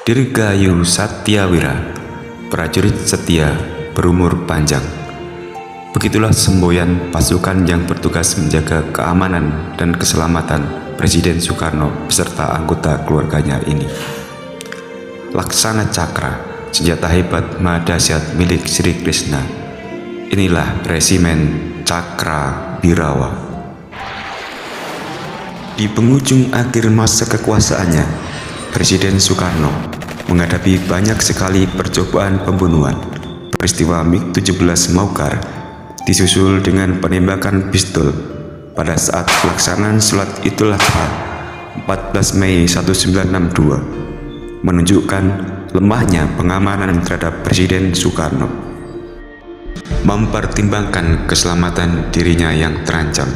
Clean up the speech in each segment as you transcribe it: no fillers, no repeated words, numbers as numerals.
Dirgayu Satyawira, prajurit setia berumur panjang. Begitulah semboyan pasukan yang bertugas menjaga keamanan dan keselamatan Presiden Soekarno beserta anggota keluarganya ini. Laksana Cakra, senjata hebat mahadahsyat milik Sri Krishna. Inilah resimen Cakrabirawa. Di penghujung akhir masa kekuasaannya, Presiden Soekarno menghadapi banyak sekali percobaan pembunuhan. Peristiwa MiG-17 Maukar disusul dengan penembakan pistol pada saat pelaksanaan sholat Idul Adha 14 Mei 1962 menunjukkan lemahnya pengamanan terhadap Presiden Soekarno. Mempertimbangkan keselamatan dirinya yang terancam,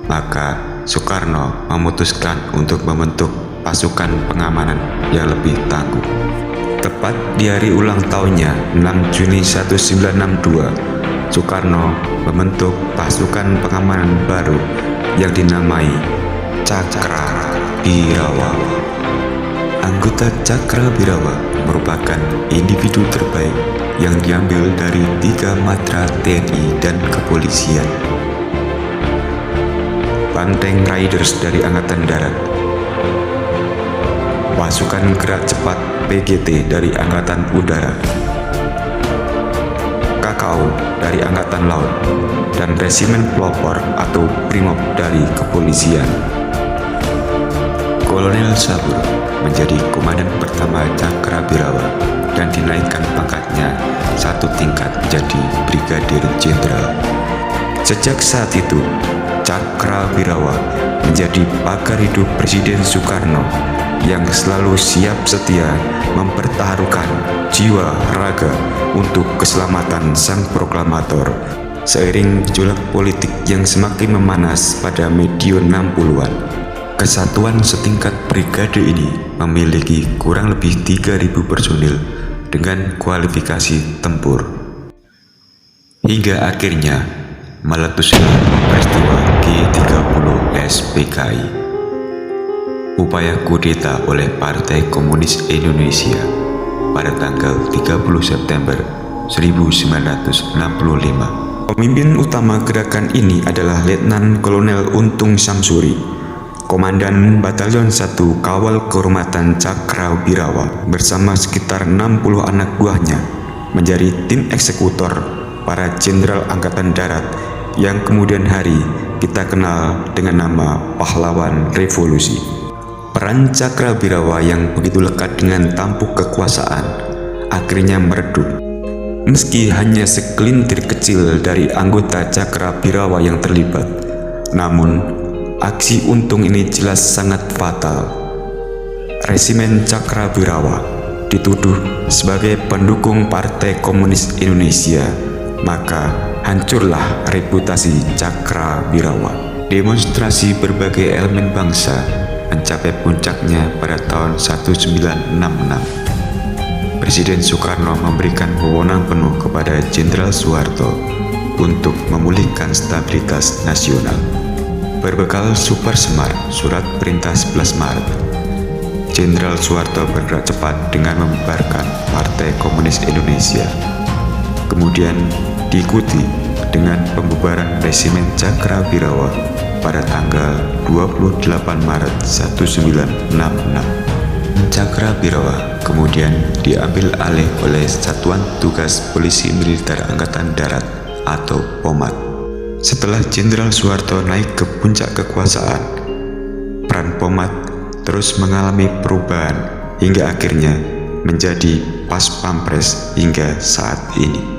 maka Soekarno memutuskan untuk membentuk pasukan pengamanan yang lebih tangguh. Tepat di hari ulang tahunnya 6 Juni 1962, Soekarno membentuk pasukan pengamanan baru yang dinamai Cakrabirawa. Anggota Cakrabirawa merupakan individu terbaik yang diambil dari 3 matra TNI dan kepolisian. Banteng Riders dari Angkatan Darat, pasukan gerak cepat PGT dari Angkatan Udara, KKO dari Angkatan Laut, dan Resimen Pelopor atau Brimob dari kepolisian. Kolonel Sabur menjadi komandan pertama Cakrabirawa dan dinaikkan pangkatnya 1 tingkat menjadi Brigadir Jenderal. Sejak saat itu, Cakrabirawa menjadi pagar hidup Presiden Soekarno yang selalu siap setia mempertaruhkan jiwa raga untuk keselamatan sang proklamator. Seiring gejolak politik yang semakin memanas pada medio 60-an, kesatuan setingkat brigade ini memiliki kurang lebih 3.000 personil dengan kualifikasi tempur. Hingga akhirnya meletusnya peristiwa G30 SPKI, upaya kudeta oleh Partai Komunis Indonesia pada tanggal 30 September 1965. Pemimpin utama gerakan ini adalah Letnan Kolonel Untung Samsuri, Komandan Batalion 1 Kawal Kehormatan Cakrabirawa bersama sekitar 60 anak buahnya menjadi tim eksekutor para jenderal Angkatan Darat yang kemudian hari kita kenal dengan nama pahlawan revolusi. Peran Cakrabirawa yang begitu lekat dengan tampuk kekuasaan akhirnya meredup. Meski hanya segelintir kecil dari anggota Cakrabirawa yang terlibat, namun aksi Untung ini jelas sangat fatal. Resimen Cakrabirawa dituduh sebagai pendukung Partai Komunis Indonesia, maka hancurlah reputasi Cakrabirawa. Demonstrasi berbagai elemen bangsa mencapai puncaknya pada tahun 1966. Presiden Soekarno memberikan wewenang penuh kepada Jenderal Soeharto untuk memulihkan stabilitas nasional. Berbekal Super Semar, Surat Perintah 11 Maret, Jenderal Soeharto bergerak cepat dengan membubarkan Partai Komunis Indonesia. Kemudian diikuti dengan pembubaran Resimen Cakrabirawa pada tanggal 28 Maret 1966. Cakrabirawa kemudian diambil alih oleh Satuan Tugas Polisi Militer Angkatan Darat atau POMAD. Setelah Jenderal Soeharto naik ke puncak kekuasaan, peran POMAD terus mengalami perubahan hingga akhirnya menjadi Pas Pampres hingga saat ini.